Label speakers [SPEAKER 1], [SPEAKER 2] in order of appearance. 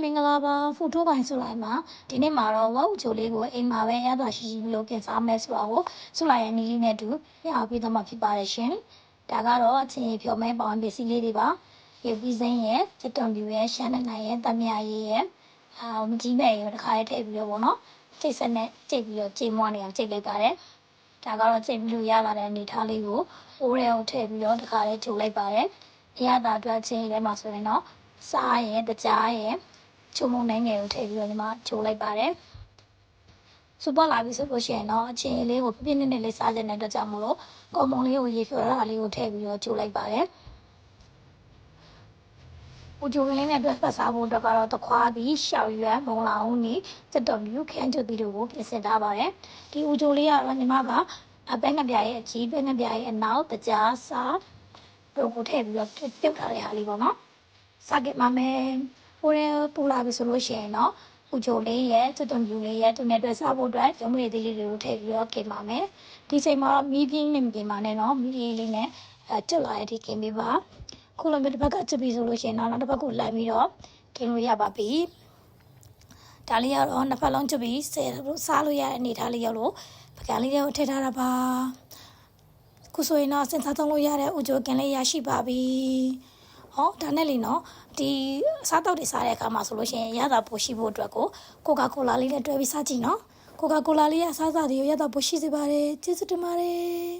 [SPEAKER 1] မင်္ဂလာပါဖူထိုးပိုင်းဆိုလိုက်မှာဒီနေ့မှာတော့ဝက်ဥချိုလေးကိုအိမ်မှာပဲရတာရှိပြီးလို့ပြင်စားမယ်ဆိုတော့ဆိုလိုက်ရဲ့နီးလေးနဲ့တူရအောင်ပြီးတော့မှဖြစ်ပါတယ်ရှင်ဒါကတော့အချင်းဖြော်မဲပေါင်းပစ္စည်းလေးတွေပါရေပြီးစိမ်းရဲ့စက်တုံပြူရဲ့ရှမ်းနိုင်ရဲ့တမယာရေးရဲ့မကြီးမဲ့ရဲ့တခါလေးထည့်ပြီးတော့ပေါ့နော်စိတ်ဆက်နဲ့ကြိတ်ပြီးတော့ကြေမွားနေအောင်ကြိတ်လိုက်ပါတယ်ဒါကတော့ကြိတ်ပြီးလို့ရလာတဲ့အနေထားလေးကိုအိုးထဲကိုထည့်ပြီးတော့တခါလေးဂျိုလိုက်ပါတယ်ရတာအတွက်ချင်းထဲမှာဆိုရင်တော့စားရဲ့တကြားရဲ့ချုံမုံနိုင်ငယ်ကိုထည့်ပြီးတော့ဒီမှာဂျိုလိုက်ပါတယ်စူပါလာပြီဆိုလို့ရှိရင်တော့အချင်းလေးကိုပြင်းပြင်းနဲ့လေးစားကြတဲ့အတွက်ကြောင့်မို့လို့ကော်မုံလေးကိုရေဖြော်တာလေးကိုထည့်ပြီးတော့ဂျိုလိုက်ပါတယ်ဦးဂျိုလေးနဲ့အတွက်ပတ်စားဖို့အတွက်ကတော့တခွားပြီးရှောက်ရွက်မုံလာဦးနီစက်တော်မြူခန်းကျုပ်ပြီးတို့ကိုပြင်ဆင်ထားပါတယ်ဒီဦးဂျိုလေးကတော့ညီမကအပဲငပြရဲ့အကြီးပဲငပြရဲ့အနောက်တကြားစားတို့ကိုထည့်ပြီးတော့ပြုတ်ထားတဲ့ဟာလေးပေါ့နော်စားကြမှာမယ်ဟိုရဲပူလာပြီဆိုလို့ရှိရင်တော့ဦးချိုလေးရဲ့စက်တုံပြူလေးရဲ့သူနဲ့တွေ့စားဖို့အတွက်ရုံးမရည်သေးလေးတွေကိုထည့်ပြီးတော့กินပါမယ်ဒီချိန်မှာမီးပြင်းနဲ့မกินပါနဲ့နော်မီးလေးနဲ့တက်လာတဲ့ဒီกินပေးပါခုလိုမျိုးတစ်ဘက်ကချက်ပြီးဆိုလို့ရှိရင်တော့နောက်တစ်ဘက်ကိုလှမ်းပြီးတော့กินလို့ရပါပြီဒါလေးကတော့နှစ်ဖက်လုံးချက်ပြီးစားလို့ရတဲ့အနေထားလေးရောက်လို့ပကံလေးတွေကိုထည့်ထားတာပါခုဆိုရင်တော့စင်စားသုံးလို့ရတဲ့ဦးချိုကင်လေးရရှိပါပြီဟောဒါနဲ့လीနော်ဒီစားတော့တွေစားတဲ့အခါမှာဆိုလို့ရှိရင်ရတာပိုရှိဖို့အတွက်ကိုကာကိုလာလေးနဲ့တွဲပြီးစားကြည့်နော်ကိုကာကိုလာလေးရစားစားတွေကိုရတာပိုရှိစေပါတယ်ကျေးဇူးတင်ပါတယ်